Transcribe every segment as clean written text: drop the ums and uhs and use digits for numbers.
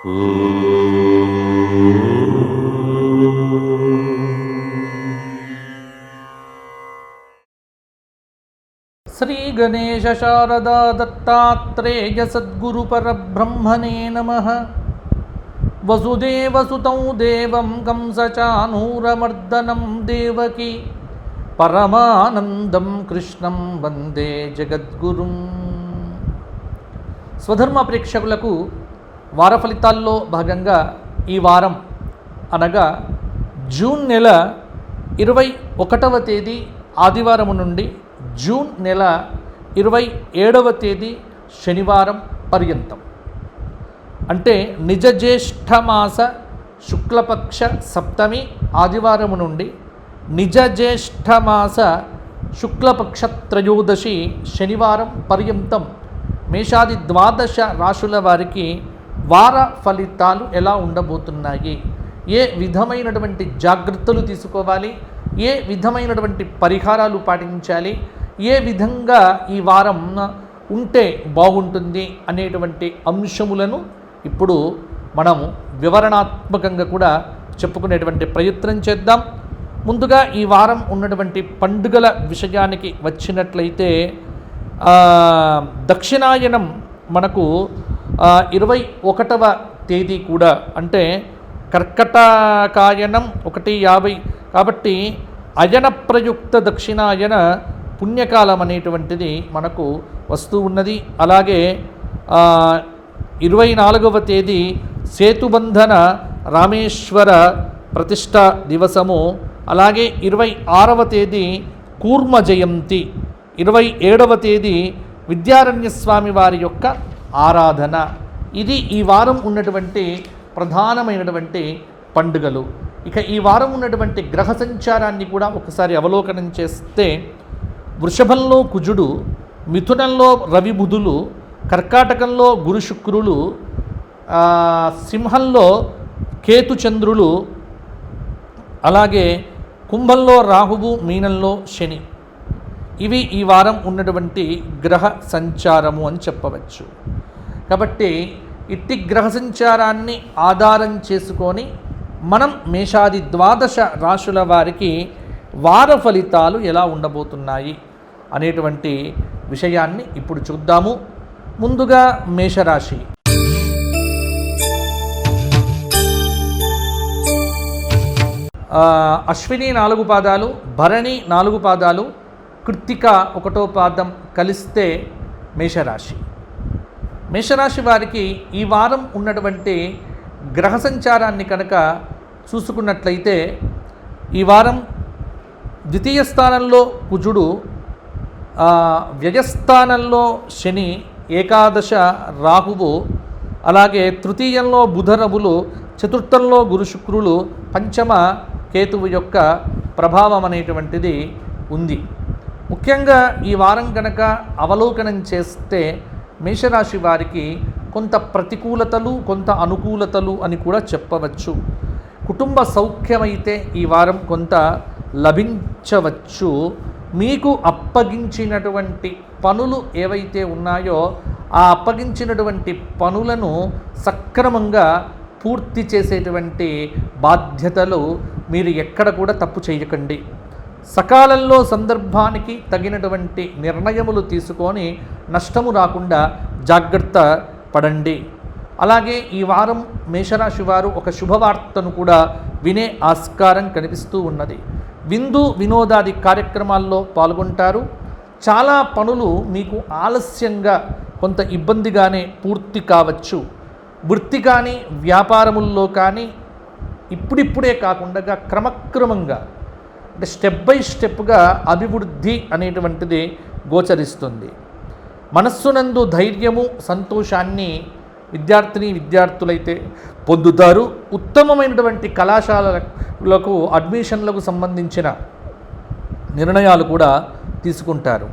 శ్రీ గణేశ శారదా దత్తాత్రేయ సద్గురు పరబ్రహ్మణే నమః. వసుదేవసుతం దేవం కంసచానూరమర్దనం దేవకీ పరమానందం కృష్ణం వందే జగద్గురుం. స్వధర్మ ప్రేక్షకులకు వార ఫలితాల్లో భాగంగా ఈ వారం అనగా జూన్ నెల 21వ తేదీ ఆదివారం నుండి జూన్ నెల 27వ తేదీ శనివారం పర్యంతం, అంటే నిజ జ్యేష్ఠ మాస శుక్లపక్ష సప్తమి ఆదివారం నుండి నిజ జ్యేష్ఠ మాస శుక్లపక్ష త్రయోదశి శనివారం పర్యంతం మేషాది 12 రాశుల వారికి వార ఫలితాలు ఎలా ఉండబోతున్నాయి, ఏ విధమైనటువంటి జాగ్రత్తలు తీసుకోవాలి, ఏ విధమైనటువంటి పరిహారాలు పాటించాలి, ఏ విధంగా ఈ వారం ఉంటే బాగుంటుంది అనేటువంటి అంశములను ఇప్పుడు మనము వివరణాత్మకంగా కూడా చెప్పుకునేటువంటి ప్రయత్నం చేద్దాం. ముందుగా ఈ వారం ఉన్నటువంటి పండుగల విషయానికి వచ్చినట్లయితే దక్షిణాయనం మనకు 21వ తేదీ కూడా, అంటే కర్కటకాయనం 1:50, కాబట్టి అయన ప్రయుక్త దక్షిణాయన పుణ్యకాలం అనేటువంటిది మనకు వస్తూ ఉన్నది. అలాగే 24వ తేదీ సేతుబంధన రామేశ్వర ప్రతిష్ట దివసము, అలాగే 26వ తేదీ కూర్మ జయంతి, 27వ తేదీ విద్యారణ్య స్వామి వారి యొక్క ఆరాధన. ఇది ఈ వారం ఉన్నటువంటి ప్రధానమైనటువంటి పండుగలు. ఇక ఈ వారం ఉన్నటువంటి గ్రహ సంచారాన్ని కూడా ఒకసారి అవలోకనం చేస్తే, వృషభంలో కుజుడు, మిథునంలో రవి బుధులు, కర్కాటకంలో గురు శుక్రులు, సింహంలో కేతు చంద్రులు, అలాగే కుంభంలో రాహువు, మీనంలో శని. ఇవి ఈ వారం ఉన్నటువంటి గ్రహ సంచారము అని చెప్పవచ్చు. కాబట్టి ఇట్టి గ్రహ సంచారాన్ని ఆధారం చేసుకొని మనం మేషాది 12 రాశుల వారికి వార ఫలితాలు ఎలా ఉండబోతున్నాయి అనేటువంటి విషయాన్ని ఇప్పుడు చూద్దాము. ముందుగా మేషరాశి. అశ్విని 4 పాదాలు, భరణి 4 పాదాలు, కృత్తిక 1వ పాదం కలిస్తే మేషరాశి. మేషరాశి వారికి ఈ వారం ఉన్నటువంటి గ్రహ సంచారాన్ని కనుక చూసుకున్నట్లయితే, ఈ వారం ద్వితీయ స్థానంలో కుజుడు, వ్యయస్థానంలో శని, ఏకాదశ రాహువు, అలాగే తృతీయంలో బుధరవులు, చతుర్థంలో గురు శుక్రులు, పంచమ కేతువు యొక్క ప్రభావం అనేటువంటిది ఉంది. ముఖ్యంగా ఈ వారం కనుక అవలోకనం చేస్తే మేషరాశి వారికి కొంత ప్రతికూలతలు, కొంత అనుకూలతలు అని కూడా చెప్పవచ్చు. కుటుంబ సౌఖ్యమైతే ఈ వారం కొంత లభించవచ్చు. మీకు అప్పగించినటువంటి పనులు ఏవైతే ఉన్నాయో ఆ అప్పగించినటువంటి పనులను సక్రమంగా పూర్తి చేసేటువంటి బాధ్యతలు మీరు ఎక్కడ కూడా తప్పు చేయకండి. సకాలంలో సందర్భానికి తగినటువంటి నిర్ణయములు తీసుకొని నష్టము రాకుండా జాగ్రత్త పడండి. అలాగే ఈ వారం మేషరాశి వారు ఒక శుభవార్తను కూడా వినే ఆస్కారం కనిపిస్తూ ఉన్నది. విందు వినోదాది కార్యక్రమాల్లో పాల్గొంటారు. చాలా పనులు మీకు ఆలస్యంగా, కొంత ఇబ్బందిగానే పూర్తి కావచ్చు. వృత్తి కానీ వ్యాపారముల్లో కానీ ఇప్పుడిప్పుడే కాకుండా క్రమక్రమంగా, అంటే స్టెప్ బై స్టెప్గా అభివృద్ధి అనేటువంటిది గోచరిస్తుంది. మనస్సునందు ధైర్యము, సంతోషాన్ని విద్యార్థులైతే పొందుతారు. ఉత్తమమైనటువంటి కళాశాలలకు అడ్మిషన్లకు సంబంధించిన నిర్ణయాలు కూడా తీసుకుంటారు.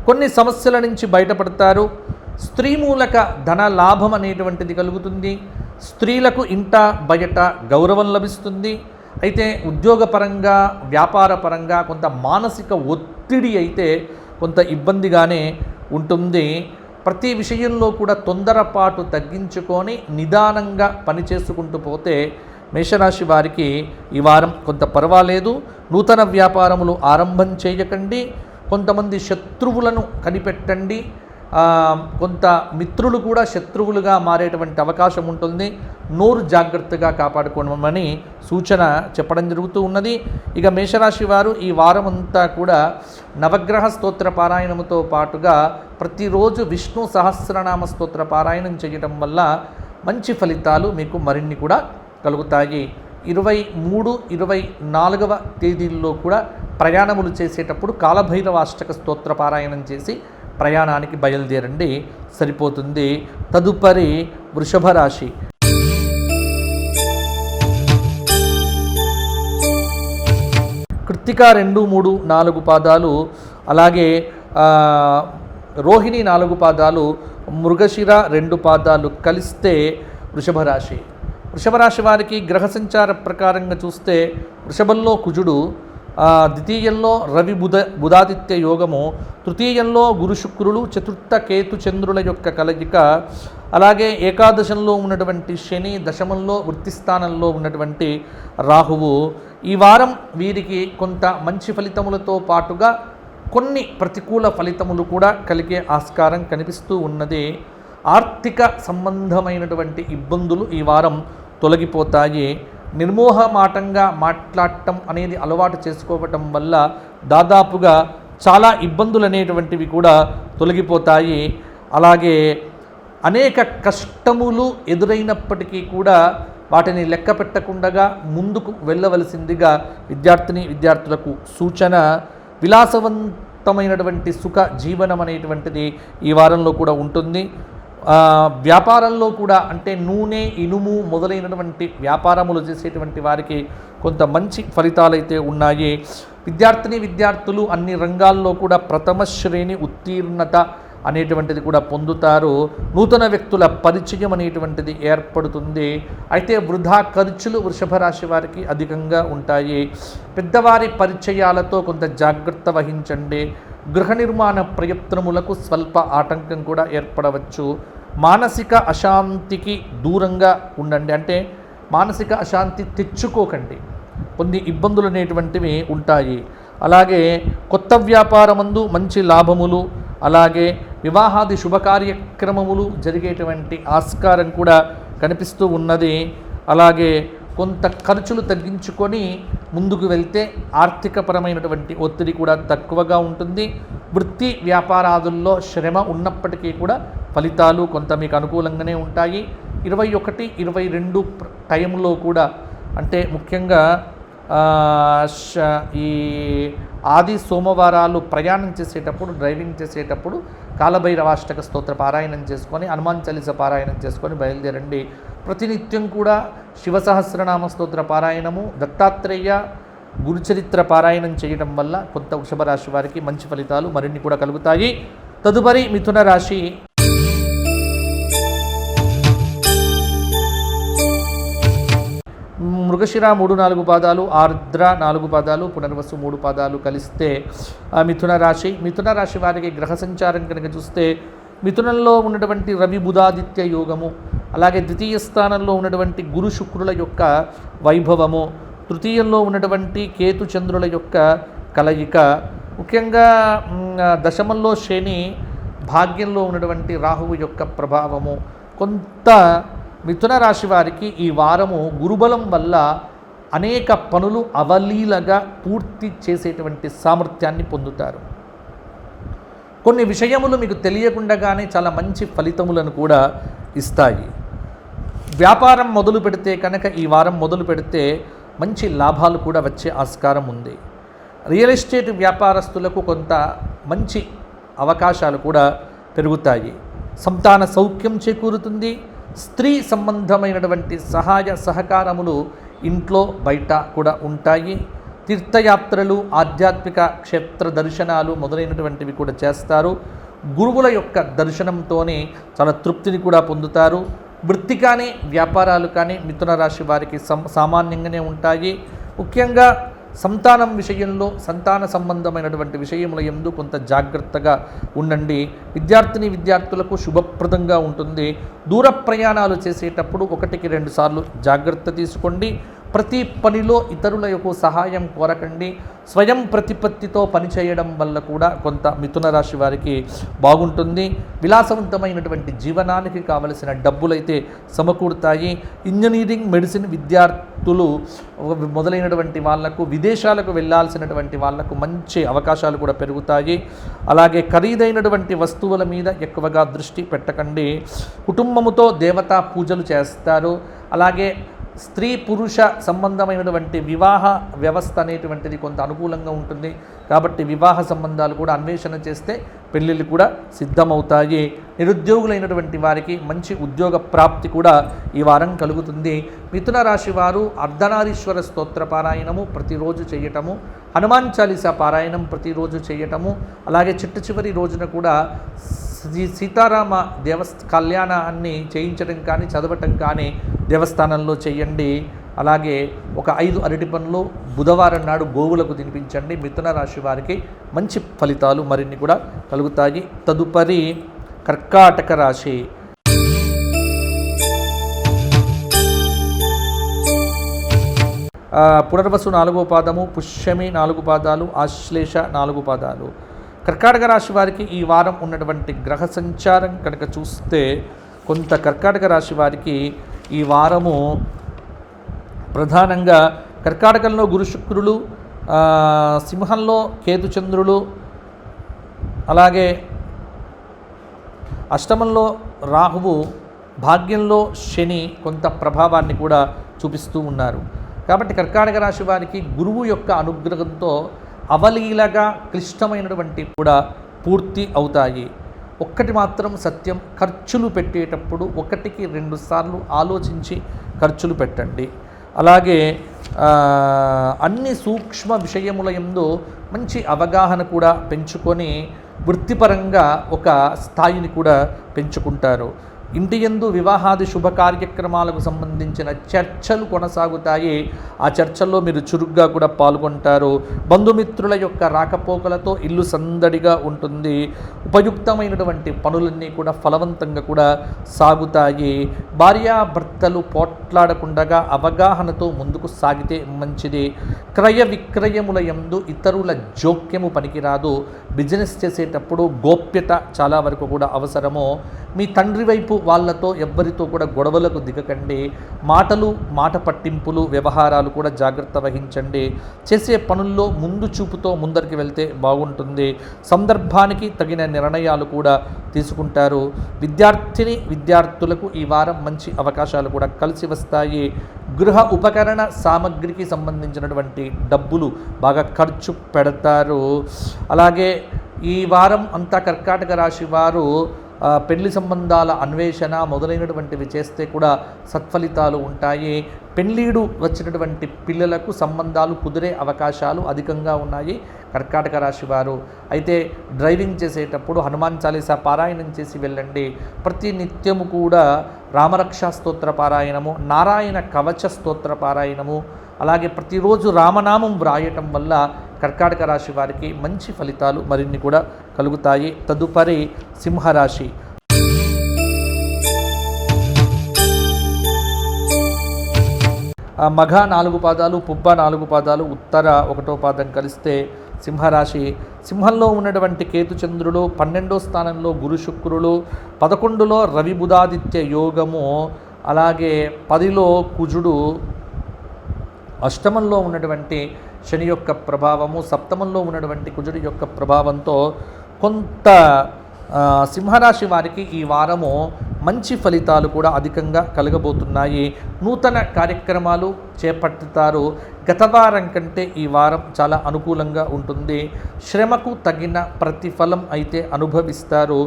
కొన్ని సమస్యల నుంచి బయటపడతారు. స్త్రీ మూలక ధన లాభం అనేటువంటిది కలుగుతుంది. స్త్రీలకు ఇంట బయట గౌరవం లభిస్తుంది. అయితే ఉద్యోగపరంగా, వ్యాపారపరంగా కొంత మానసిక ఒత్తిడి అయితే కొంత ఇబ్బందిగానే ఉంటుంది. ప్రతి విషయంలో కూడా తొందరపాటు తగ్గించుకొని నిదానంగా పనిచేసుకుంటూ పోతే మేషరాశి వారికి ఈ వారం కొంత పర్వాలేదు. నూతన వ్యాపారములు ఆరంభం చేయకండి. కొంతమంది శత్రువులను కనిపెట్టండి. కొంత మిత్రులు కూడా శత్రువులుగా మారేటువంటి అవకాశం ఉంటుంది. నోరు జాగ్రత్తగా కాపాడుకోమని సూచన చెప్పడం జరుగుతూ ఉన్నది. ఇక మేషరాశి వారు ఈ వారం అంతా కూడా నవగ్రహ స్తోత్ర పారాయణముతో పాటుగా ప్రతిరోజు విష్ణు సహస్రనామ స్తోత్ర పారాయణం చేయడం వల్ల మంచి ఫలితాలు మీకు మరిన్ని కూడా కలుగుతాయి. 23, 24వ తేదీల్లో కూడా ప్రయాణములు చేసేటప్పుడు కాలభైరవ అష్టక స్తోత్ర పారాయణం చేసి ప్రయాణానికి బయలుదేరండి, సరిపోతుంది. తదుపరి వృషభ రాశి. కృత్తిక 2, 3, 4 పాదాలు, అలాగే రోహిణి 4 పాదాలు, మృగశిర 2 పాదాలు కలిస్తే వృషభ రాశి. వృషభ రాశి వారికి గ్రహ సంచార ప్రకారంగా చూస్తే వృషభంలో కుజుడు, ద్వితీయంలో రవి బుధాదిత్య యోగము, తృతీయంలో గురు శుక్రులు, చతుర్థ కేతు చంద్రుల యొక్క కలయిక, అలాగే ఏకాదశంలో ఉన్నటువంటి శని, దశమంలో వృత్తిస్థానంలో ఉన్నటువంటి రాహువు. ఈ వారం వీరికి కొంత మంచి ఫలితములతో పాటుగా కొన్ని ప్రతికూల ఫలితములు కూడా కలిగే ఆస్కారం కనిపిస్తూ ఉన్నది. ఆర్థిక సంబంధమైనటువంటి ఇబ్బందులు ఈ వారం తొలగిపోతాయి. నిర్మోహమాటంగా మాట్లాడటం అనేది అలవాటు చేసుకోవటం వల్ల దాదాపుగా చాలా ఇబ్బందులు అనేటువంటివి కూడా తొలగిపోతాయి. అలాగే అనేక కష్టములు ఎదురైనప్పటికీ కూడా వాటిని లెక్క పెట్టకుండా ముందుకు వెళ్ళవలసిందిగా విద్యార్థులకు సూచన. విలాసవంతమైనటువంటి సుఖ జీవనం అనేటువంటిది ఈ వారంలో కూడా ఉంటుంది. వ్యాపారంలో కూడా అంటే నూనె, ఇనుము మొదలైనటువంటి వ్యాపారములు చేసేటువంటి వారికి కొంత మంచి ఫలితాలైతే ఉన్నాయి. విద్యార్థులు అన్ని రంగాల్లో కూడా ప్రథమ శ్రేణి ఉత్తీర్ణత అనేటువంటిది కూడా పొందుతారు. నూతన వ్యక్తుల పరిచయం అనేటువంటిది ఏర్పడుతుంది. అయితే వృధా ఖర్చులు వృషభ రాశి వారికి అధికంగా ఉంటాయి. పెద్దవారి పరిచయాలతో కొంత జాగ్రత్త వహించండి. గృహ నిర్మాణ ప్రయత్నములకు స్వల్ప ఆటంకం కూడా ఏర్పడవచ్చు. మానసిక అశాంతికి దూరంగా ఉండండి, అంటే మానసిక అశాంతి తెచ్చుకోకండి. కొన్ని ఇబ్బందులు అనేటువంటివి ఉంటాయి. అలాగే కొత్త వ్యాపారమందు మంచి లాభములు, అలాగే వివాహాది శుభకార్యక్రమములు జరిగేటువంటి ఆస్కారం కూడా కనిపిస్తూ ఉన్నది. అలాగే కొంత ఖర్చులు తగ్గించుకొని ముందుకు వెళ్తే ఆర్థికపరమైనటువంటి ఒత్తిడి కూడా తక్కువగా ఉంటుంది. వృత్తి వ్యాపారాదుల్లో శ్రమ ఉన్నప్పటికీ కూడా ఫలితాలు కొంత మీకు అనుకూలంగానే ఉంటాయి. 21, 22 టైంలో కూడా అంటే ముఖ్యంగా ఈ ఆది సోమవారాలు ప్రయాణం చేసేటప్పుడు, డ్రైవింగ్ చేసేటప్పుడు కాలభైరవాష్టక స్తోత్ర పారాయణం చేసుకొని, హనుమాన్ చాలీస పారాయణం చేసుకొని బయలుదేరండి. ప్రతినిత్యం కూడా శివ సహస్రనామ స్తోత్ర పారాయణము, దత్తాత్రేయ గురుచరిత్ర పారాయణం చేయడం వల్ల కొంత వృషభ రాశి వారికి మంచి ఫలితాలు మరిన్ని కూడా కలుగుతాయి. తదుపరి మిథున రాశి. మృగశిర 3, 4 పాదాలు, ఆర్ద్ర 4 పాదాలు, పునర్వసు 3 పాదాలు కలిస్తే మిథున రాశి. మిథున రాశి వారికి గ్రహ సంచారం కనుక చూస్తే మిథునంలో ఉన్నటువంటి రవి బుధాదిత్య యోగము, అలాగే ద్వితీయ స్థానంలో ఉన్నటువంటి గురు శుక్రుల యొక్క వైభవము, తృతీయంలో ఉన్నటువంటి కేతు చంద్రుల యొక్క కలయిక, ముఖ్యంగా దశమంలో శని, భాగ్యంలో ఉన్నటువంటి రాహువు యొక్క ప్రభావము, కొంత మిథున రాశి వారికి ఈ వారము గురుబలం వల్ల అనేక పనులు అవలీలగా పూర్తి చేసేటువంటి సామర్థ్యాన్ని పొందుతారు. కొన్ని విషయములు మీకు తెలియకుండానే చాలా మంచి ఫలితములను కూడా ఇస్తాయి. వ్యాపారం మొదలు పెడితే కనుక ఈ వారం మొదలు పెడితే మంచి లాభాలు కూడా వచ్చే ఆస్కారం ఉంది. రియల్ ఎస్టేట్ వ్యాపారస్తులకు కొంత మంచి అవకాశాలు కూడా పెరుగుతాయి. సంతాన సౌఖ్యం చేకూరుతుంది. స్త్రీ సంబంధమైనటువంటి సహాయ సహకారములు ఇంట్లో బయట కూడా ఉంటాయి. తీర్థయాత్రలు, ఆధ్యాత్మిక క్షేత్ర దర్శనాలు మొదలైనటువంటివి కూడా చేస్తారు. గురువుల యొక్క దర్శనంతోనే చాలా తృప్తిని కూడా పొందుతారు. వృత్తి కానీ వ్యాపారాలు కానీ మిథున రాశి వారికి సామాన్యంగానే ఉంటాయి. ముఖ్యంగా సంతానం విషయంలో సంతాన సంబంధమైనటువంటి విషయముల యందు కొంత జాగ్రత్తగా ఉండండి. విద్యార్థులకు శుభప్రదంగా ఉంటుంది. దూర ప్రయాణాలు చేసేటప్పుడు 1-2 సార్లు జాగ్రత్త తీసుకోండి. ప్రతి పనిలో ఇతరుల యొక్క సహాయం కోరకండి. స్వయం ప్రతిపత్తితో పనిచేయడం వల్ల కూడా కొంత మిథున రాశి వారికి బాగుంటుంది. విలాసవంతమైనటువంటి జీవనానికి కావలసిన డబ్బులైతే సమకూరుతాయి. ఇంజనీరింగ్, మెడిసిన్ విద్యార్థులు మొదలైనటువంటి వాళ్లకు, విదేశాలకు వెళ్ళాల్సినటువంటి వాళ్లకు మంచి అవకాశాలు కూడా పెరుగుతాయి. అలాగే ఖరీదైనటువంటి వస్తువుల మీద ఎక్కువగా దృష్టి పెట్టకండి. కుటుంబముతో దేవతా పూజలు చేస్తారు. అలాగే స్త్రీ పురుష సంబంధమైనటువంటి వివాహ వ్యవస్థ అనేటువంటిది కొంత అనుకూలంగా ఉంటుంది. కాబట్టి వివాహ సంబంధాలు కూడా అన్వేషణ చేస్తే పెళ్ళిళ్ళు కూడా సిద్ధమవుతాయి. నిరుద్యోగులైనటువంటి వారికి మంచి ఉద్యోగ ప్రాప్తి కూడా ఈ వారం కలుగుతుంది. మిథున రాశి వారు అర్ధనారీశ్వర స్తోత్ర పారాయణము ప్రతిరోజు చేయటము, హనుమాన్ చాలీసా పారాయణం ప్రతిరోజు చేయటము, అలాగే చిట్ట చివరి రోజున కూడా సీతారామ కళ్యాణాన్ని చేయించడం కానీ చదవటం కానీ దేవస్థానంలో చేయండి. అలాగే ఒక 5 అరటి పండ్లు బుధవారం నాడు గోవులకు తినిపించండి. మిథున రాశి వారికి మంచి ఫలితాలు మరిన్ని కూడా కలుగుతాయి. తదుపరి కర్కాటక రాశి. పునర్వసు 4వ పాదము, పుష్యమి 4 పాదాలు, ఆశ్లేష 4 పాదాలు. కర్కాటక రాశి వారికి ఈ వారం ఉన్నటువంటి గ్రహ సంచారం కనుక చూస్తే కొంత కర్కాటక రాశి వారికి ఈ వారము ప్రధానంగా కర్కాటకంలో గురు శుక్రులు, సింహంలో కేతుచంద్రులు, అలాగే అష్టమంలో రాహువు, భాగ్యంలో శని కొంత ప్రభావాన్ని కూడా చూపిస్తూ ఉన్నారు. కాబట్టి కర్కాటక రాశి వారికి గురువు యొక్క అనుగ్రహంతో అవలీలగా క్లిష్టమైనటువంటి కూడా పూర్తి అవుతాయి. ఒక్కటి మాత్రం సత్యం, ఖర్చులు పెట్టేటప్పుడు 1-2 సార్లు ఆలోచించి ఖర్చులు పెట్టండి. అలాగే అన్ని సూక్ష్మ విషయముల యందు మంచి అవగాహన కూడా పెంచుకొని వృత్తిపరంగా ఒక స్థాయిని కూడా పెంచుకుంటారు. ఇంటి యందు వివాహాది శుభ కార్యక్రమాలకు సంబంధించిన చర్చలు కొనసాగుతాయి. ఆ చర్చల్లో మీరు చురుగ్గా కూడా పాల్గొంటారు. బంధుమిత్రుల యొక్క రాకపోకలతో ఇల్లు సందడిగా ఉంటుంది. ఉపయుక్తమైనటువంటి పనులన్నీ కూడా ఫలవంతంగా కూడా సాగుతాయి. భార్యాభర్తలు పోట్లాడకుండా అవగాహనతో ముందుకు సాగితే మంచిది. క్రయ విక్రయముల యందు ఇతరుల జోక్యము పనికిరాదు. బిజినెస్ చేసేటప్పుడు గోప్యత చాలా వరకు కూడా అవసరము. మీ తండ్రి వైపు వాళ్ళతో ఎవ్వరితో కూడా గొడవలకు దిగకండి. మాట పట్టింపులు, వ్యవహారాలు కూడా జాగ్రత్త వహించండి. చేసే పనుల్లో ముందు చూపుతో ముందరికి వెళ్తే బాగుంటుంది. సందర్భానికి తగిన నిర్ణయాలు కూడా తీసుకుంటారు. విద్యార్థులకు ఈ వారం మంచి అవకాశాలు కూడా కలిసి వస్తాయి. గృహ ఉపకరణ సామగ్రికి సంబంధించినటువంటి డబ్బులు బాగా ఖర్చు పెడతారు. అలాగే ఈ వారం అంతా కర్కాటక రాశి వారు పెళ్లి సంబంధాల అన్వేషణ మొదలైనటువంటివి చేస్తే కూడా సత్ఫలితాలు ఉంటాయి. పెళ్ళీడు వచ్చినటువంటి పిల్లలకు సంబంధాలు కుదిరే అవకాశాలు అధికంగా ఉన్నాయి కర్కాటక రాశి వారు. అయితే డ్రైవింగ్ చేసేటప్పుడు హనుమాన్ చాలీసా పారాయణం చేసి వెళ్ళండి. ప్రతి నిత్యము కూడా రామరక్షా స్తోత్ర పారాయణము, నారాయణ కవచ స్తోత్ర పారాయణము, అలాగే ప్రతిరోజు రామనామం వ్రాయటం వల్ల కర్కాటక రాశి వారికి మంచి ఫలితాలు మరిన్ని కూడా కలుగుతాయి. తదుపరి సింహరాశి. మఘ 4 పాదాలు, పుబ్బ 4 పాదాలు, ఉత్తర 1వ పాదం కలిస్తే సింహరాశి. సింహంలో ఉన్నటువంటి కేతుచంద్రులు, 12వ స్థానంలో గురు శుక్రులు, 11లో రవి బుధాదిత్య యోగము, అలాగే 10లో కుజుడు, అష్టమంలో ఉన్నటువంటి శని యొక్క ప్రభావము, సప్తమంలో ఉన్నటువంటి కుజుడి యొక్క ప్రభావంతో కొంత సింహరాశి వారికి ఈ వారము మంచి ఫలితాలు కూడా అధికంగా కలగబోతున్నాయి. నూతన కార్యక్రమాలు చేపట్టుతారు. గత వారం కంటే ఈ వారం చాలా అనుకూలంగా ఉంటుంది. శ్రమకు తగిన ప్రతిఫలం అయితే అనుభవిస్తారు.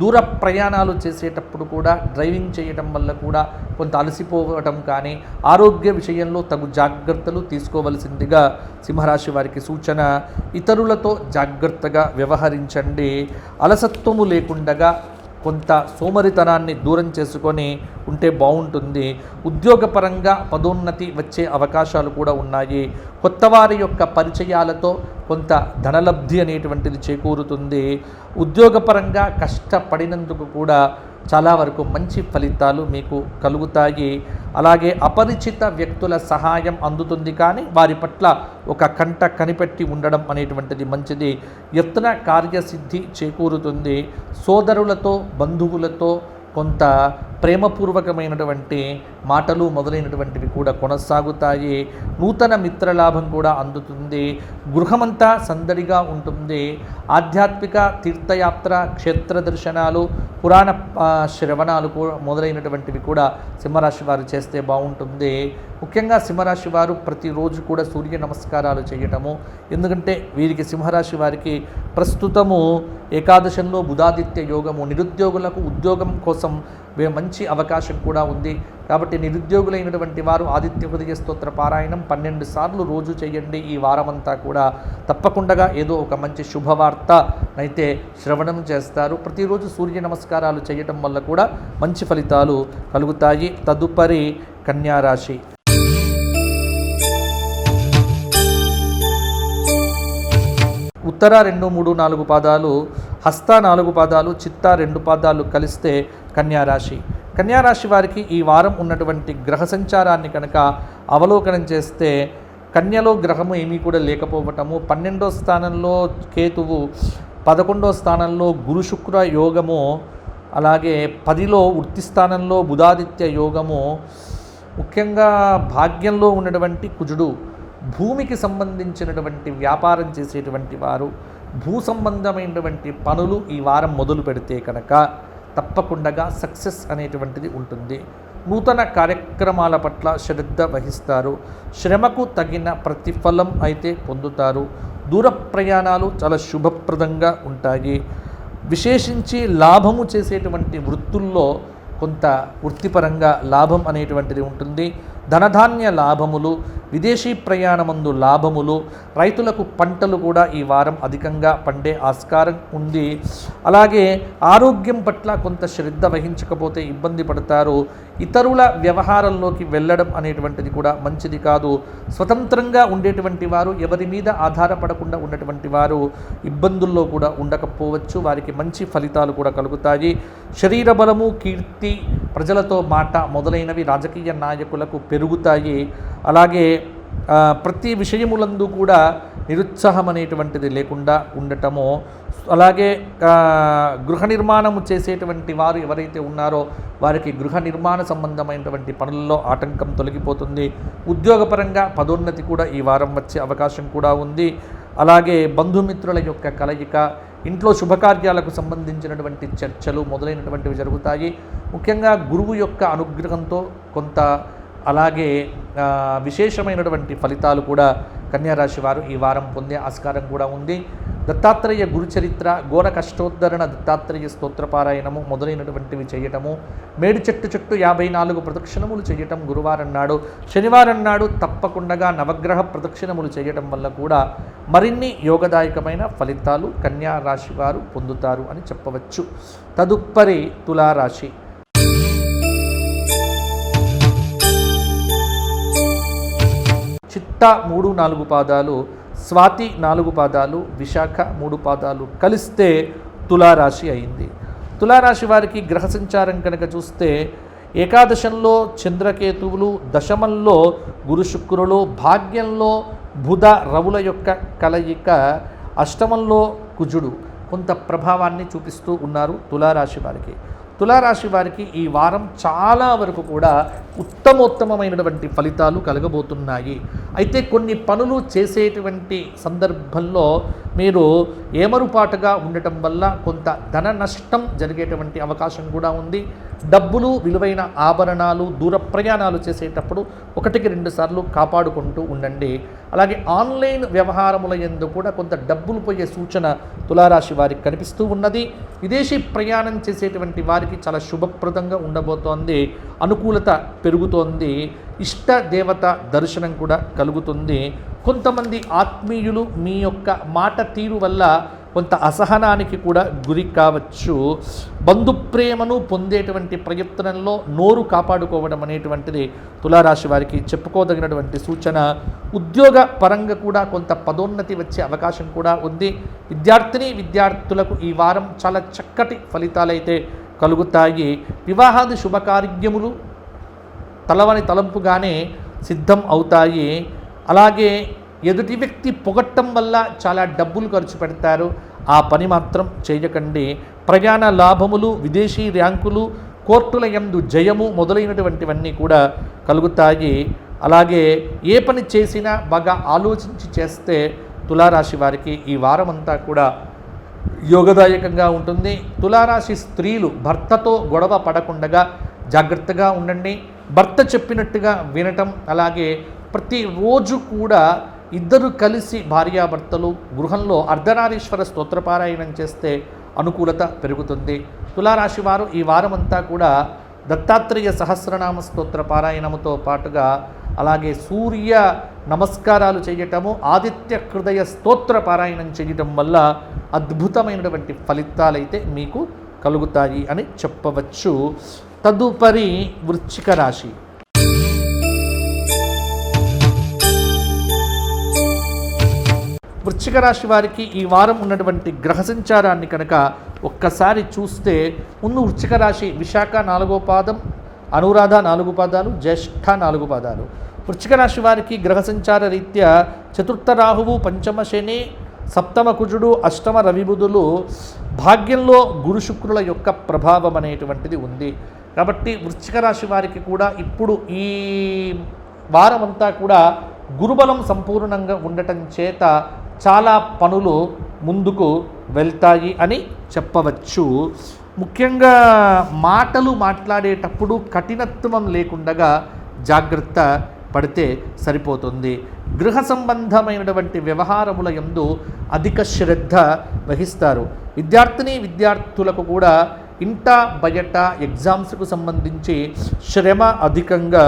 దూర ప్రయాణాలు చేసేటప్పుడు కూడా డ్రైవింగ్ చేయడం వల్ల కూడా కొంత అలసిపోవటం కానీ, ఆరోగ్య విషయంలో తగు జాగ్రత్తలు తీసుకోవలసిందిగా సింహరాశి వారికి సూచన. ఇతరులతో జాగ్రత్తగా వ్యవహరించండి. అలసత్వము లేకుండా కొంత సోమరితనాన్ని దూరం చేసుకొని ఉంటే బాగుంటుంది. ఉద్యోగపరంగా పదోన్నతి వచ్చే అవకాశాలు కూడా ఉన్నాయి. కొత్త వారి యొక్క పరిచయాలతో కొంత ధనలబ్ధి అనేటువంటిది చేకూరుతుంది. ఉద్యోగపరంగా కష్టపడినందుకు కూడా చాలా వరకు మంచి ఫలితాలు మీకు కలుగుతాయి. అలాగే అపరిచిత వ్యక్తుల సహాయం అందుతుంది, కానీ వారి పట్ల ఒక కంట కనిపెట్టి ఉండడం అనేటువంటిది మంచిది. యత్న కార్యసిద్ధి చేకూరుతుంది. సోదరులతో బంధువులతో కొంత ప్రేమపూర్వకమైనటువంటి మాటలు మొదలైనటువంటివి కూడా కొనసాగుతాయి. నూతన మిత్రలాభం కూడా అందుతుంది. గృహమంతా సందడిగా ఉంటుంది. ఆధ్యాత్మిక తీర్థయాత్ర, క్షేత్ర దర్శనాలు, పురాణ శ్రవణాలు మొదలైనటువంటివి కూడా సింహరాశి వారు చేస్తే బాగుంటుంది. ముఖ్యంగా సింహరాశి వారు ప్రతిరోజు కూడా సూర్య నమస్కారాలు చేయటము, ఎందుకంటే వీరికి సింహరాశి వారికి ప్రస్తుతము ఏకాదశంలో బుధాదిత్య యోగము, నిరుద్యోగులకు ఉద్యోగం కోసం మంచి అవకాశం కూడా ఉంది. కాబట్టి నిరుద్యోగులైనటువంటి వారు ఆదిత్య హృదయ స్తోత్ర పారాయణం 12 సార్లు రోజు చేయండి. ఈ వారమంతా కూడా తప్పకుండా ఏదో ఒక మంచి శుభవార్త అయితే శ్రవణం చేస్తారు. ప్రతిరోజు సూర్య నమస్కారాలు చేయటం వల్ల కూడా మంచి ఫలితాలు కలుగుతాయి. తదుపరి కన్యారాశి. ఉత్తర 2, 3, 4 పాదాలు, హస్త 4 పాదాలు, చిత్త 2 పాదాలు కలిస్తే కన్యారాశి. కన్యారాశి వారికి ఈ వారం ఉన్నటువంటి గ్రహ సంచారాన్ని కనుక అవలోకనం చేస్తే కన్యలో గ్రహము ఏమీ కూడా లేకపోవటము, 12వ స్థానంలో కేతువు, 11వ స్థానంలో గురు శుక్ర యోగము, అలాగే 10లో వృత్తి స్థానంలో బుధాదిత్య యోగము, ముఖ్యంగా భాగ్యంలో ఉన్నటువంటి కుజుడు, భూమికి సంబంధించినటువంటి వ్యాపారం చేసేటువంటి వారు, భూ సంబంధమైనటువంటి పనులు ఈ వారం మొదలు పెడితే కనుక తప్పకుండా సక్సెస్ అనేటువంటిది ఉంటుంది. నూతన కార్యక్రమాల పట్ల శ్రద్ధ వహిస్తారు. శ్రమకు తగిన ప్రతిఫలం అయితే పొందుతారు. దూర ప్రయాణాలు చాలా శుభప్రదంగా ఉంటాయి. విశేషించి లాభము చేసేటువంటి వృత్తుల్లో కొంత వృత్తిపరంగా లాభం అనేటువంటిది ఉంటుంది. ధనధాన్య లాభములు, విదేశీ ప్రయాణమందు లాభములు, రైతులకు పంటలు కూడా ఈ వారం అధికంగా పండే ఆస్కారం ఉంది. అలాగే ఆరోగ్యం పట్ల కొంత శ్రద్ధ వహించకపోతే ఇబ్బంది పడతారు. ఇతరుల వ్యవహారంలోకి వెళ్ళడం అనేటువంటిది కూడా మంచిది కాదు. స్వతంత్రంగా ఉండేటువంటి వారు, ఎవరి మీద ఆధారపడకుండా ఉన్నటువంటి వారు ఇబ్బందుల్లో కూడా ఉండకపోవచ్చు. వారికి మంచి ఫలితాలు కూడా కలుగుతాయి. శరీర బలము, కీర్తి, ప్రజలతో మాట మొదలైనవి రాజకీయ నాయకులకు పెరుగుతాయి. అలాగే ప్రతి విషయములందు కూడా నిరుత్సాహం అనేటువంటిది లేకుండా ఉండటము, అలాగే గృహ నిర్మాణము చేసేటువంటి వారు ఎవరైతే ఉన్నారో వారికి గృహ నిర్మాణ సంబంధమైనటువంటి పనుల్లో ఆటంకం తొలగిపోతుంది. ఉద్యోగపరంగా పదోన్నతి కూడా ఈ వారం వచ్చే అవకాశం కూడా ఉంది. అలాగే బంధుమిత్రుల యొక్క కలయిక, ఇంట్లో శుభకార్యాలకు సంబంధించినటువంటి చర్చలు మొదలైనటువంటివి జరుగుతాయి. ముఖ్యంగా గురువు యొక్క అనుగ్రహంతో కొంత అలాగే విశేషమైనటువంటి ఫలితాలు కూడా కన్యారాశి వారు ఈ వారం పొందే ఆస్కారం కూడా ఉంది. దత్తాత్రేయ గురుచరిత్ర, ఘోర కష్టోద్ధరణ దత్తాత్రేయ స్తోత్రపారాయణము మొదలైనటువంటివి చేయటము, మేడి చెట్టు చుట్టూ 54 ప్రదక్షిణములు చేయటం గురువారం నాడు, శనివారం నాడు తప్పకుండా నవగ్రహ ప్రదక్షిణములు చేయటం వల్ల కూడా మరిన్ని యోగదాయకమైన ఫలితాలు కన్యారాశి వారు పొందుతారు అని చెప్పవచ్చు. తదుపరి తులారాశి. చిత్త 3, 4 పాదాలు, స్వాతి 4 పాదాలు, విశాఖ 3 పాదాలు కలిస్తే తులారాశి అయింది. తులారాశి వారికి గ్రహ సంచారం కనుక చూస్తే ఏకాదశంలో చంద్రకేతువులు, దశమంలో గురు శుక్రులు, భాగ్యంలో బుధ రవుల యొక్క కలయిక, అష్టమంలో కుజుడు కొంత ప్రభావాన్ని చూపిస్తూ ఉన్నారు తులారాశి వారికి. తులారాశి వారికి ఈ వారం చాలా వరకు కూడా ఉత్తమోత్తమమైనటువంటి ఫలితాలు కలగబోతున్నాయి. అయితే కొన్ని పనులు చేసేటువంటి సందర్భంలో మీరు ఏమరుపాటుగా ఉండటం వల్ల కొంత ధన నష్టం జరిగేటువంటి అవకాశం కూడా ఉంది. డబ్బులు, విలువైన ఆభరణాలు, దూర ప్రయాణాలు చేసేటప్పుడు 1-2 సార్లు కాపాడుకుంటూ ఉండండి. అలాగే ఆన్లైన్ వ్యవహారముల యందు కూడా కొంత డబ్బులు పోయే సూచన తులారాశి వారికి కనిపిస్తూ ఉన్నది. విదేశీ ప్రయాణం చేసేటువంటి వారికి చాలా శుభప్రదంగా ఉండబోతోంది. అనుకూలత పెరుగుతోంది. ఇష్ట దేవత దర్శనం కూడా కలుగుతుంది. కొంతమంది ఆత్మీయులు మీ యొక్క మాట తీరు వల్ల కొంత అసహనానికి కూడా గురి కావచ్చు. బంధుప్రేమను పొందేటువంటి ప్రయత్నంలో నోరు కాపాడుకోవడం అనేటువంటిది తులారాశి వారికి చెప్పుకోదగినటువంటి సూచన. ఉద్యోగ పరంగా కూడా కొంత పదోన్నతి వచ్చే అవకాశం కూడా ఉంది. విద్యార్థులకు ఈ వారం చాలా చక్కటి ఫలితాలైతే కలుగుతాయి. వివాహాది శుభకార్యములు తలవని తలంపుగానే సిద్ధం అవుతాయి. అలాగే ఎదుటి వ్యక్తి పొగట్టం వల్ల చాలా డబ్బులు ఖర్చు పెడతారు, ఆ పని మాత్రం చేయకండి. ప్రయాణ లాభములు, విదేశీ ర్యాంకులు, కోర్టుల యందు జయము మొదలైనటువంటివన్నీ కూడా కలుగుతాయి. అలాగే ఏ పని చేసినా బాగా ఆలోచించి చేస్తే తులారాశి వారికి ఈ వారం అంతా కూడా యోగదాయకంగా ఉంటుంది. తులారాశి స్త్రీలు భర్తతో గొడవ పడకుండా జాగ్రత్తగా ఉండండి. భర్త చెప్పినట్టుగా వినటం, అలాగే ప్రతిరోజు కూడా ఇద్దరు కలిసి భార్యాభర్తలు గృహంలో అర్ధనారీశ్వర స్తోత్రపారాయణం చేస్తే అనుకూలత పెరుగుతుంది. తులారాశి వారు ఈ వారమంతా కూడా దత్తాత్రేయ సహస్రనామ స్తోత్ర పారాయణముతో పాటుగా అలాగే సూర్య నమస్కారాలు చేయటము, ఆదిత్య హృదయ స్తోత్ర పారాయణం చేయటం వల్ల అద్భుతమైనటువంటి ఫలితాలైతే మీకు కలుగుతాయి అని చెప్పవచ్చు. తదుపరి వృశ్చిక రాశి. వృశ్చిక రాశి వారికి ఈ వారం ఉన్నటువంటి గ్రహ సంచారాన్ని కనుక ఒక్కసారి చూస్తే ముందు వృశ్చిక రాశి విశాఖ 4వ పాదం, అనురాధ 4 పాదాలు, జ్యేష్ఠ 4 పాదాలు. వృశ్చిక రాశి వారికి గ్రహ సంచార రీత్యా చతుర్థ రాహువు, పంచమ శని, సప్తమ కుజుడు, అష్టమ రవిబుధులు, భాగ్యంలో గురు శుక్రుల యొక్క ప్రభావం అనేటువంటిది ఉంది. కాబట్టి వృశ్చిక రాశి వారికి కూడా ఇప్పుడు ఈ వారం అంతా కూడా గురుబలం సంపూర్ణంగా ఉండటం చేత చాలా పనులు ముందుకు వెళ్తాయి అని చెప్పవచ్చు. ముఖ్యంగా మాటలు మాట్లాడేటప్పుడు కఠినత్వం లేకుండా జాగ్రత్త పడితే సరిపోతుంది. గృహ సంబంధమైనటువంటి వ్యవహారముల యందు అధిక శ్రద్ధ వహిస్తారు. విద్యార్థులకు కూడా ఇంట బయట ఎగ్జామ్స్కు సంబంధించి శ్రమ అధికంగా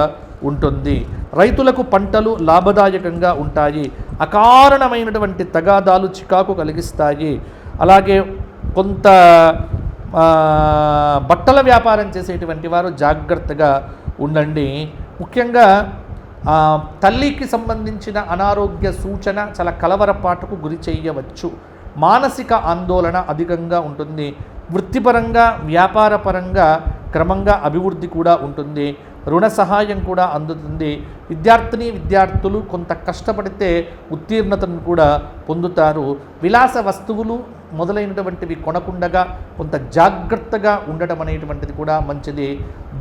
ఉంటుంది. రైతులకు పంటలు లాభదాయకంగా ఉంటాయి. అకారణమైనటువంటి తగాదాలు చికాకు కలిగిస్తాయి. అలాగే కొంత బట్టల వ్యాపారం చేసేటువంటి వారు జాగ్రత్తగా ఉండండి. ముఖ్యంగా తల్లికి సంబంధించిన అనారోగ్య సూచన చాలా కలవరపాటుకు గురి చేయవచ్చు. మానసిక ఆందోళన అధికంగా ఉంటుంది. వృత్తిపరంగా వ్యాపారపరంగా క్రమంగా అభివృద్ధి కూడా ఉంటుంది. రుణ సహాయం కూడా అందుతుంది. విద్యార్థులు కొంత కష్టపడితే ఉత్తీర్ణతను కూడా పొందుతారు. విలాస వస్తువులు మొదలైనటువంటివి కొనకుండగా కొంత జాగ్రత్తగా ఉండటం అనేటువంటిది కూడా మంచిది.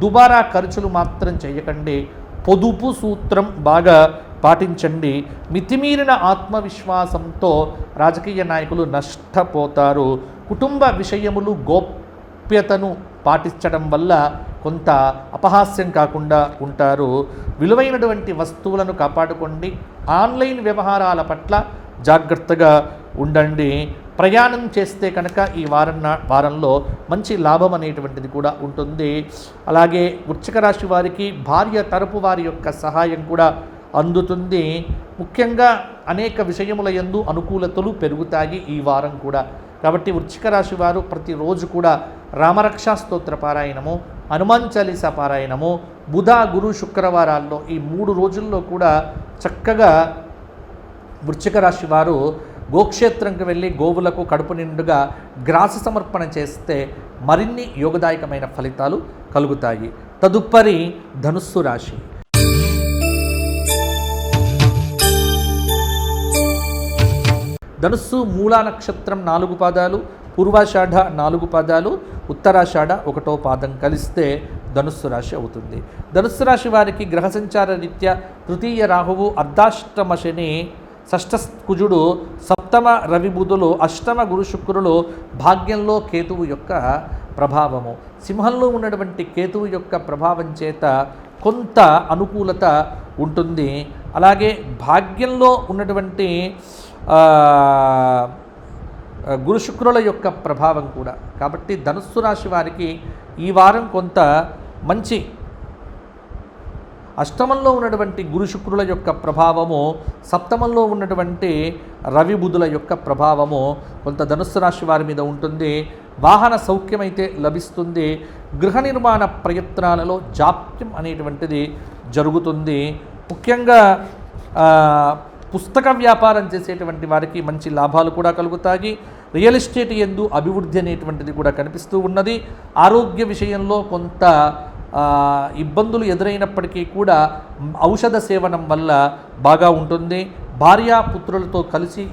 దుబారా ఖర్చులు మాత్రం చేయకండి. పొదుపు సూత్రం బాగా పాటించండి. మితిమీరిన ఆత్మవిశ్వాసంతో రాజకీయ నాయకులు నష్టపోతారు. కుటుంబ విషయములు గోప్యతను పాటించడం వల్ల కొంత అపహాస్యం కాకుండా ఉంటారు. విలువైనటువంటి వస్తువులను కాపాడుకోండి. ఆన్లైన్ వ్యవహారాల పట్ల జాగ్రత్తగా ఉండండి. ప్రయాణం చేస్తే కనుక ఈ వారంలో మంచి లాభం అనేటువంటిది కూడా ఉంటుంది. అలాగే వృశ్చిక రాశి వారికి భార్య తరపు వారి యొక్క సహాయం కూడా అందుతుంది. ముఖ్యంగా అనేక విషయముల యందు అనుకూలతలు పెరుగుతాయి ఈ వారం కూడా. కాబట్టి వృశ్చిక రాశి వారు ప్రతిరోజు కూడా రామరక్షా స్తోత్ర పారాయణము, హనుమాన్ చాలీసా పారాయణము, బుధ గురు శుక్రవారాల్లో ఈ 3 రోజుల్లో కూడా చక్కగా వృశ్చిక రాశి వారు గోక్షేత్రంకి వెళ్ళి గోవులకు కడుపు నిండుగా గ్రాస సమర్పణ చేస్తే మరిన్ని యోగదాయకమైన ఫలితాలు కలుగుతాయి. తదుపరి ధనుస్సు రాశి. ధనుస్సు మూలా నక్షత్రం 4 పాదాలు, పూర్వాషాఢ 4 పాదాలు, ఉత్తరాషాఢ 1వ పాదం కలిస్తే ధనుస్సు రాశి అవుతుంది. ధనుస్సు రాశి వారికి గ్రహ సంచార రీత్యా తృతీయ రాహువు, అర్ధాష్టమ శని, షష్ఠ కుజుడు, సప్తమ రవి బుధులు, అష్టమ గురు శుక్రులు, భాగ్యంలో కేతువు యొక్క ప్రభావము. సింహంలో ఉన్నటువంటి కేతువు యొక్క ప్రభావం చేత కొంత అనుకూలత ఉంటుంది. అలాగే భాగ్యంలో ఉన్నటువంటి గురు శుక్రుల యొక్క ప్రభావం కూడా. కాబట్టి ధనుస్సు రాశి వారికి ఈ వారం కొంత మంచి అష్టమంలో ఉన్నటువంటి గురు శుక్రుల యొక్క ప్రభావము, సప్తమంలో ఉన్నటువంటి రవి బుధుల యొక్క ప్రభావము కొంత ధనుస్సు రాశి వారి మీద ఉంటుంది. వాహన సౌఖ్యమైతే లభిస్తుంది. గృహ నిర్మాణ ప్రయత్నాలలో జాప్యం అనేటువంటిది జరుగుతుంది. ముఖ్యంగా పుస్తక వ్యాపారం చేసేటువంటి వారికి మంచి లాభాలు కూడా కలుగుతాయి. రియల్ ఎస్టేట్ యందు అభివృద్ధి అనేటువంటిది కూడా కనిపిస్తూ ఉన్నది. ఆరోగ్య విషయంలో కొంత ఇబ్బందులు ఎదురైనప్పటికీ కూడా ఔషధ సేవనం వల్ల బాగా ఉంటుంది. భార్యాపుత్రులతో కలిసి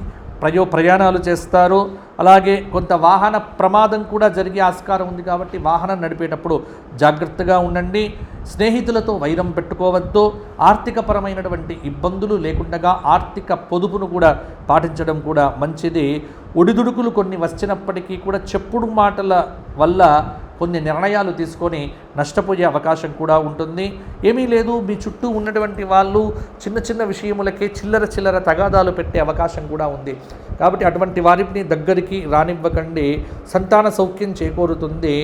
ప్రయాణాలు చేస్తారు. అలాగే కొంత వాహన ప్రమాదం కూడా జరిగే ఆస్కారం ఉంది కాబట్టి వాహనం నడిపేటప్పుడు జాగ్రత్తగా ఉండండి. స్నేహితులతో వైరం పెట్టుకోవద్దు. ఆర్థికపరమైనటువంటి ఇబ్బందులు లేకుండా ఆర్థిక పొదుపును కూడా పాటించడం కూడా మంచిది. ఒడిదుడుకులు కొన్ని వచ్చినప్పటికీ కూడా చెప్పుడు మాటల వల్ల కొన్ని నిర్ణయాలు తీసుకొని నష్టపోయే అవకాశం కూడా ఉంటుంది. ఏమీ లేదు, మీ చుట్టూ ఉన్నటువంటి వాళ్ళు చిన్న చిన్న విషయములకే చిల్లర తగాదాలు పెట్టే అవకాశం కూడా ఉంది. కాబట్టి అటువంటి వారిని దగ్గరికి రానివ్వకండి. సంతాన సౌఖ్యం చేకూరుతుంది.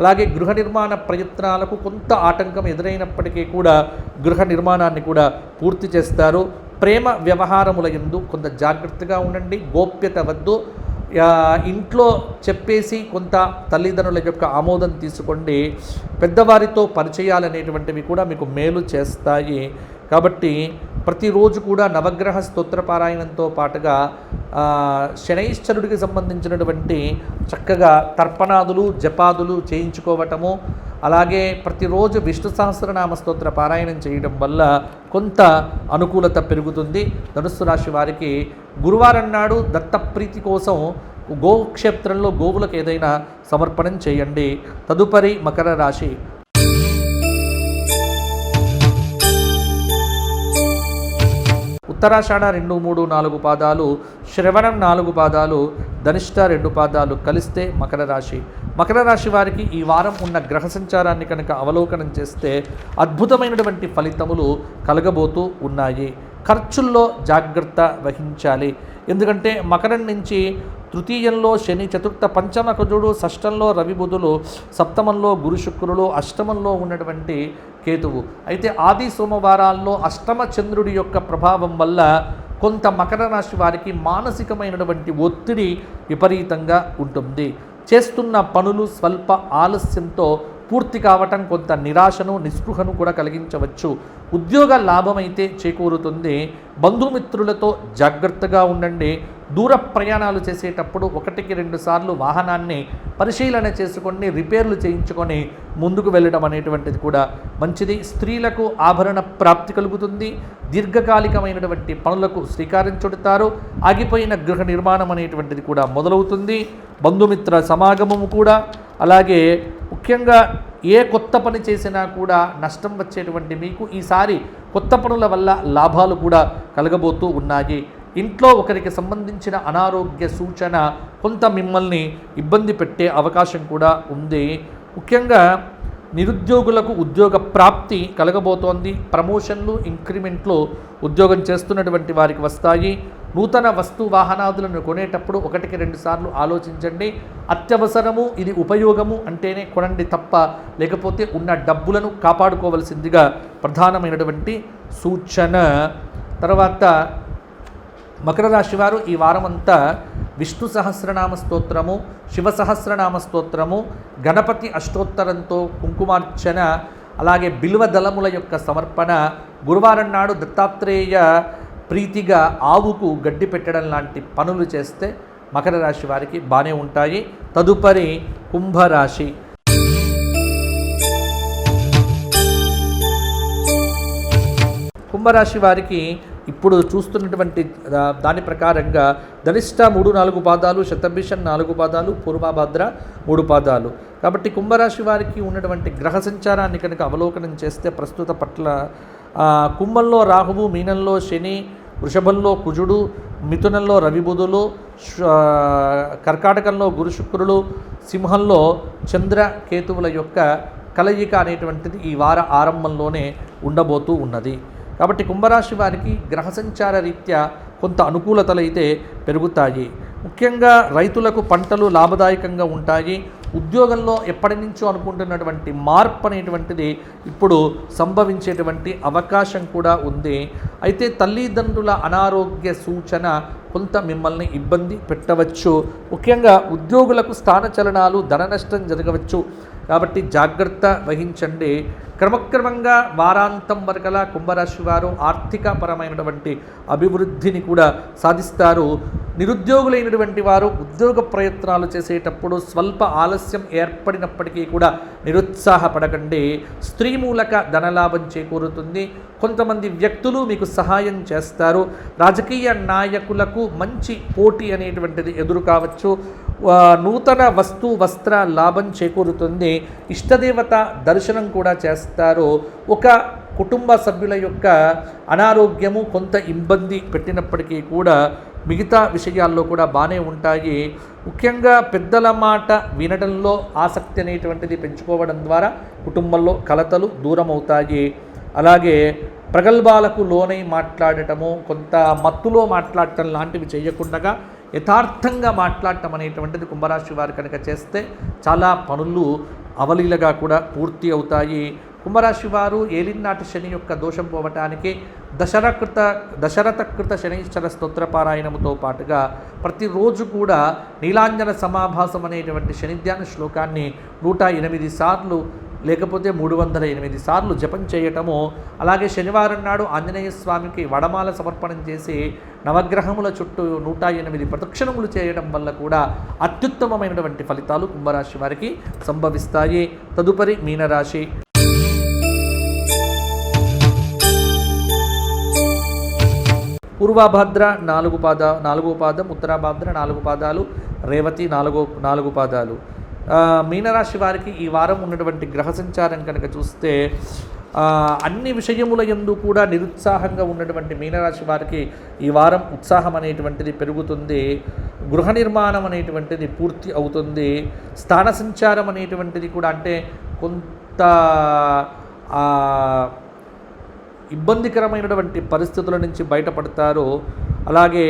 అలాగే గృహ నిర్మాణ ప్రయత్నాలకు కొంత ఆటంకం ఎదురైనప్పటికీ కూడా గృహ నిర్మాణాన్ని కూడా పూర్తి చేస్తారు. ప్రేమ వ్యవహారముల యందు కొంత జాగ్రత్తగా ఉండండి. గోప్యత వద్దు. ఇంట్లో చెప్పేసి కొంత తల్లిదండ్రుల యొక్క ఆమోదం తీసుకోండి. పెద్దవారితో పరిచయాలనేటువంటివి కూడా మీకు మేలు చేస్తాయి. కాబట్టి ప్రతిరోజు కూడా నవగ్రహ స్తోత్ర పారాయణంతో పాటుగా శనైశ్చరుడికి సంబంధించినటువంటి చక్కగా తర్పణాదులు జపాదులు చేయించుకోవటము, అలాగే ప్రతిరోజు విష్ణు సహస్రనామ స్తోత్ర పారాయణం చేయడం వల్ల కొంత అనుకూలత పెరుగుతుంది. ధనుస్సు రాశి వారికి గురువారం నాడు దత్తప్రీతి కోసం గోక్షేత్రంలో గోవులకు ఏదైనా సమర్పణం చేయండి. తదుపరి మకర రాశి. ఉత్తరాషాఢ 2, 3, 4 పాదాలు, శ్రవణం 4 పాదాలు, ధనిష్ట 2 పాదాలు కలిస్తే మకర రాశి. మకర రాశి వారికి ఈ వారం ఉన్న గ్రహ సంచారాన్ని కనుక అవలోకనం చేస్తే అద్భుతమైనటువంటి ఫలితములు కలగబోతూ ఉన్నాయి. ఖర్చుల్లో జాగ్రత్త వహించాలి. ఎందుకంటే మకరం నుంచి తృతీయంలో శని, చతుర్థ పంచమ కుజుడు, షష్టంలో రవి బుధులు, సప్తమంలో గురు శుక్రులు, అష్టమంలో ఉన్నటువంటి కేతువు. అయితే ఆది సోమవారాల్లో అష్టమ చంద్రుడి యొక్క ప్రభావం వల్ల కొంత మకర రాశి వారికి మానసికమైనటువంటి ఒత్తిడి విపరీతంగా ఉంటుంది. చేస్తున్న పనులు స్వల్ప ఆలస్యంతో పూర్తి కావటం కొంత నిరాశను నిస్పృహను కూడా కలిగించవచ్చు. ఉద్యోగ లాభమైతే చేకూరుతుంది. బంధుమిత్రులతో జాగ్రత్తగా ఉండండి. దూర ప్రయాణాలు చేసేటప్పుడు 1-2 సార్లు వాహనాన్ని పరిశీలన చేసుకొని రిపేర్లు చేయించుకొని ముందుకు వెళ్ళడం అనేటువంటిది కూడా మంచిది. స్త్రీలకు ఆభరణ ప్రాప్తి కలుగుతుంది. దీర్ఘకాలికమైనటువంటి పనులకు శ్రీకారం చుడతారు. ఆగిపోయిన గృహ నిర్మాణం అనేటువంటిది కూడా మొదలవుతుంది. బంధుమిత్ర సమాగమము కూడా, అలాగే ముఖ్యంగా ఏ కొత్త పని చేసినా కూడా నష్టం వచ్చేటువంటి మీకు ఈసారి కొత్త పనుల వల్ల లాభాలు కూడా కలగబోతూ ఉన్నాయి. ఇంట్లో ఒకరికి సంబంధించిన అనారోగ్య సూచన కొంత మిమ్మల్ని ఇబ్బంది పెట్టే అవకాశం కూడా ఉంది. ముఖ్యంగా నిరుద్యోగులకు ఉద్యోగ ప్రాప్తి కలగబోతోంది. ప్రమోషన్లు, ఇంక్రిమెంట్లు ఉద్యోగం చేస్తున్నటువంటి వారికి వస్తాయి. నూతన వస్తు వాహనాదులను కొనేటప్పుడు 1-2 సార్లు ఆలోచించండి. అత్యవసరము, ఇది ఉపయోగము అంటేనే కొనండి తప్ప లేకపోతే ఉన్న డబ్బులను కాపాడుకోవలసిందిగా ప్రధానమైనటువంటి సూచన. తర్వాత మకర రాశి వారు ఈ వారమంతా విష్ణు సహస్రనామ స్తోత్రము, శివ సహస్రనామ స్తోత్రము, గణపతి అష్టోత్తరంతో కుంకుమార్చన, అలాగే బిల్వ దళముల యొక్క సమర్పణ, గురువారం నాడు దత్తాత్రేయ ప్రీతిగా ఆవుకు గడ్డి పెట్టడం లాంటి పనులు చేస్తే మకర రాశి వారికి బాగానే ఉంటాయి. తదుపరి కుంభరాశి. కుంభరాశి వారికి ఇప్పుడు చూస్తున్నటువంటి దాని ప్రకారంగా ధనిష్ట 3-4 పాదాలు, శతభిషం 4 పాదాలు, పూర్వభద్ర 3 పాదాలు. కాబట్టి కుంభరాశి వారికి ఉన్నటువంటి గ్రహ సంచారాన్ని కనుక అవలోకనం చేస్తే ప్రస్తుత పట్ల కుంభంలో రాహువు, మీనంలో శని, వృషభంలో కుజుడు, మిథునంలో రవి బుధులు, కర్కాటకంలో గురు శుక్రులు, సింహంలో చంద్ర కేతువుల యొక్క కలయిక అనేటువంటిది ఈ వార ఆరంభంలోనే ఉండబోతూ ఉన్నది. కాబట్టి కుంభరాశి వారికి గ్రహ సంచార రీత్యా కొంత అనుకూలతలు అయితే పెరుగుతాయి. ముఖ్యంగా రైతులకు పంటలు లాభదాయకంగా ఉంటాయి. ఉద్యోగంలో ఎప్పటి నుంచో అనుకుంటున్నటువంటి మార్పు అనేటువంటిది ఇప్పుడు సంభవించేటువంటి అవకాశం కూడా ఉంది. అయితే తల్లిదండ్రుల అనారోగ్య సూచన కొంత మిమ్మల్ని ఇబ్బంది పెట్టవచ్చు. ముఖ్యంగా ఉద్యోగులకు స్థానచలనాలు, ధన నష్టం జరగవచ్చు. కాబట్టి జాగ్రత్త వహించండి. క్రమక్రమంగా వారాంతం వరకలా కుంభరాశి వారు ఆర్థిక పరమైనటువంటి అభివృద్ధిని కూడా సాధిస్తారు. నిరుద్యోగులైనటువంటి వారు ఉద్యోగ ప్రయత్నాలు చేసేటప్పుడు స్వల్ప ఆలస్యం ఏర్పడినప్పటికీ కూడా నిరుత్సాహపడకండి. స్త్రీ మూలక ధనలాభం చేకూరుతుంది. కొంతమంది వ్యక్తులు మీకు సహాయం చేస్తారు. రాజకీయ నాయకులకు మంచి పోటీ అనేటువంటిది ఎదురు కావచ్చు. నూతన వస్త్ర లాభం చేకూరుతుంది. ఇష్టదేవత దర్శనం కూడా చేస్తారు. ఒక కుటుంబ సభ్యుల యొక్క అనారోగ్యము కొంత ఇబ్బంది పెట్టినప్పటికీ కూడా మిగతా విషయాల్లో కూడా బాగానే ఉంటాయి. ముఖ్యంగా పెద్దల మాట వినడంలో ఆసక్తి అనేటువంటిది పెంచుకోవడం ద్వారా కుటుంబంలో కలతలు దూరం అవుతాయి. అలాగే ప్రగల్భాలకు లోనై మాట్లాడటము, కొంత మత్తులో మాట్లాడటం లాంటివి చేయకుండా యథార్థంగా మాట్లాడటం అనేటువంటిది కుంభరాశి వారు కనుక చేస్తే చాలా పనులు అవలీలగా కూడా పూర్తి అవుతాయి. కుంభరాశి వారు ఏలినాటి శని యొక్క దోషం పోవటానికి దశరథకృత శనీశ్వర స్తోత్రపారాయణముతో పాటుగా ప్రతిరోజు కూడా నీలాంజన సమాభాసం అనేటువంటి శనిధ్యాన శ్లోకాన్ని 108 సార్లు లేకపోతే 308 సార్లు జపం చేయటము, అలాగే శనివారం నాడు ఆంజనేయ స్వామికి వడమాల సమర్పణం చేసి నవగ్రహముల చుట్టూ 108 ప్రదక్షిణములు చేయడం వల్ల కూడా అత్యుత్తమమైనటువంటి ఫలితాలు కుంభరాశి వారికి సంభవిస్తాయి. తదుపరి మీనరాశి. పూర్వభద్ర 4 పాదం, ఉత్తరాభద్ర 4 పాదాలు, రేవతి 4 పాదాలు. మీనరాశి వారికి ఈ వారం ఉన్నటువంటి గ్రహ సంచారం కనుక చూస్తే అన్ని విషయముల యందు కూడా నిరుత్సాహంగా ఉన్నటువంటి మీనరాశి వారికి ఈ వారం ఉత్సాహం అనేటువంటిది పెరుగుతుంది. గృహ నిర్మాణం అనేటువంటిది పూర్తి అవుతుంది. స్థాన సంచారం అనేటువంటిది కూడా అంటే కొంత ఇబ్బందికరమైనటువంటి పరిస్థితుల నుంచి బయటపడతారు. అలాగే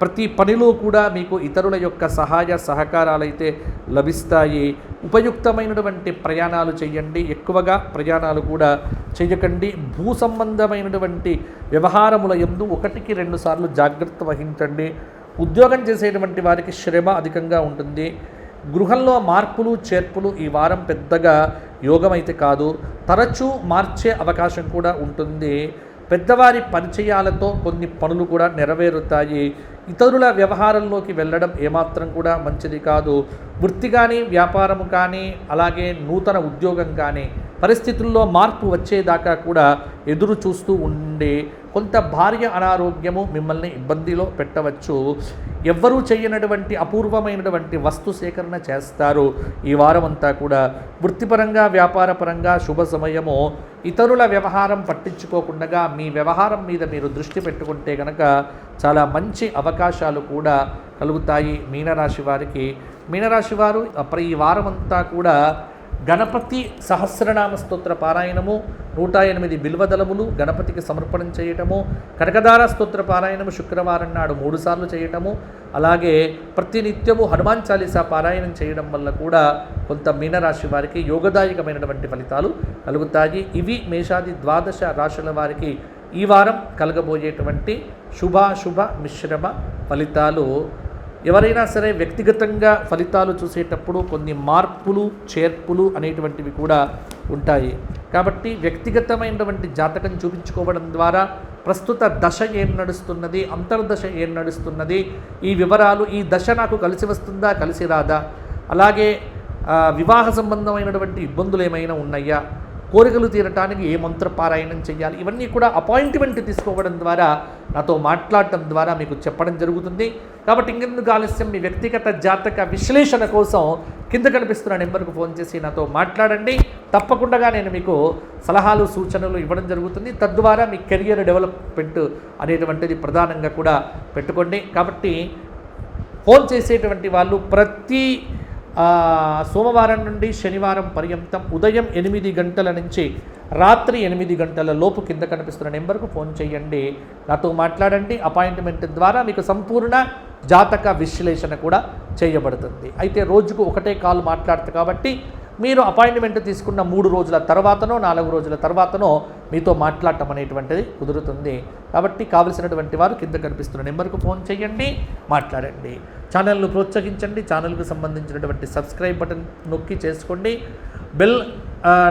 ప్రతి పనిలో కూడా మీకు ఇతరుల యొక్క సహాయ సహకారాలైతే లభిస్తాయి. ఉపయుక్తమైనటువంటి ప్రయాణాలు చేయండి. ఎక్కువగా ప్రయాణాలు కూడా చేయకండి. భూ సంబంధమైనటువంటి వ్యవహారముల యందు 1-2 సార్లు జాగ్రత్త వహించండి. ఉద్యోగం చేసేటువంటి వారికి శ్రమ అధికంగా ఉంటుంది. గృహంలో మార్పులు చేర్పులు ఈ వారం పెద్దగా యోగమైతే కాదు, తరచూ మార్చే అవకాశం కూడా ఉంటుంది. పెద్దవారి పరిచయాలతో కొన్ని పనులు కూడా నెరవేరుతాయి. ఇతరుల వ్యవహారంలోకి వెళ్ళడం ఏమాత్రం కూడా మంచిది కాదు. వృత్తి కానీ, వ్యాపారము కానీ, అలాగే నూతన ఉద్యోగం కానీ పరిస్థితుల్లో మార్పు వచ్చేదాకా కూడా ఎదురు చూస్తూ ఉండి కొంత భార్య అనారోగ్యము మిమ్మల్ని ఇబ్బందిలో పెట్టవచ్చు. ఎవ్వరూ చేయనటువంటి అపూర్వమైనటువంటి వస్తు సేకరణ చేస్తారు ఈ వారం అంతా కూడా. వృత్తిపరంగా, వ్యాపారపరంగా శుభ సమయము. ఇతరుల వ్యవహారం పట్టించుకోకుండా మీ వ్యవహారం మీద మీరు దృష్టి పెట్టుకుంటే కనుక చాలా మంచి అవకాశాలు కూడా కలుగుతాయి మీనరాశి వారికి. మీనరాశి వారు ఈ వారం అంతా కూడా గణపతి సహస్రనామ స్తోత్ర పారాయణము, 108 బిల్వదళములు గణపతికి సమర్పణం చేయటము, కనకదార స్తోత్ర పారాయణము శుక్రవారం నాడు 3 సార్లు చేయటము, అలాగే ప్రతినిత్యము హనుమాన్ చాలీసా పారాయణం చేయడం వల్ల కూడా కొంత మీనరాశి వారికి యోగదాయకమైనటువంటి ఫలితాలు కలుగుతాయి. ఇవి మేషాది 12 రాశుల వారికి ఈ వారం కలగబోయేటువంటి శుభాశుభ మిశ్రమ ఫలితాలు. ఎవరైనా సరే వ్యక్తిగతంగా ఫలితాలు చూసేటప్పుడు కొన్ని మార్పులు చేర్పులు అనేటువంటివి కూడా ఉంటాయి. కాబట్టి వ్యక్తిగతమైనటువంటి జాతకం చూపించుకోవడం ద్వారా ప్రస్తుత దశ ఏం నడుస్తున్నది, అంతర్దశ ఏం నడుస్తున్నది, ఈ వివరాలు, ఈ దశ నాకు కలిసి వస్తుందా కలిసి రాదా, అలాగే వివాహ సంబంధమైనటువంటి ఇబ్బందులు ఏమైనా ఉన్నాయా, కోరికలు తీరటానికి ఏ మంత్రపారాయణం చేయాలి, ఇవన్నీ కూడా అపాయింట్మెంట్ తీసుకోవడం ద్వారా నాతో మాట్లాడటం ద్వారా మీకు చెప్పడం జరుగుతుంది. కాబట్టి ఇంకెందుకు ఆలస్యం, మీ వ్యక్తిగత జాతక విశ్లేషణ కోసం కింద కనిపిస్తున్న నెంబర్కు ఫోన్ చేసి నాతో మాట్లాడండి. తప్పకుండా నేను మీకు సలహాలు సూచనలు ఇవ్వడం జరుగుతుంది. తద్వారా మీ కెరియర్ డెవలప్మెంట్ అనేటువంటిది ప్రధానంగా కూడా పెట్టుకోండి. కాబట్టి ఫోన్ చేసేటువంటి వాళ్ళు ప్రతి సోమవారం నుండి శనివారం పర్యంతం ఉదయం 8 గంటల నుంచి రాత్రి 8 గంటల లోపు కింద కనిపిస్తున్న నెంబర్కు ఫోన్ చేయండి, నాతో మాట్లాడండి. అపాయింట్మెంట్ ద్వారా మీకు సంపూర్ణ జాతక విశ్లేషణ కూడా చేయబడుతుంది. అయితే రోజుకు ఒకటే కాల్ మాట్లాడతారు కాబట్టి మీరు అపాయింట్మెంట్ తీసుకున్న 3 రోజుల తర్వాతనో 4 రోజుల తర్వాతనో మీతో మాట్లాడటం అనేటువంటిది కుదురుతుంది. కాబట్టి కావలసినటువంటి వారు కింద కనిపిస్తున్న నెంబర్కు ఫోన్ చేయండి, మాట్లాడండి. ఛానల్ను ప్రోత్సహించండి. ఛానల్కు సంబంధించినటువంటి సబ్స్క్రైబ్ బటన్ నొక్కి చేసుకోండి. బెల్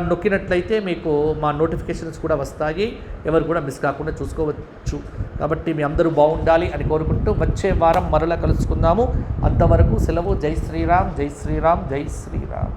నొక్కినట్లయితే మీకు మా నోటిఫికేషన్స్ కూడా వస్తాయి. ఎవరు కూడా మిస్ కాకుండా చూసుకోవచ్చు. కాబట్టి మీ అందరూ బాగుండాలి అని కోరుకుంటూ వచ్చే వారం మరలా కలుసుకుందాము. అంతవరకు సెలవు. జై శ్రీరామ్, జై శ్రీరామ్, జై శ్రీరామ్.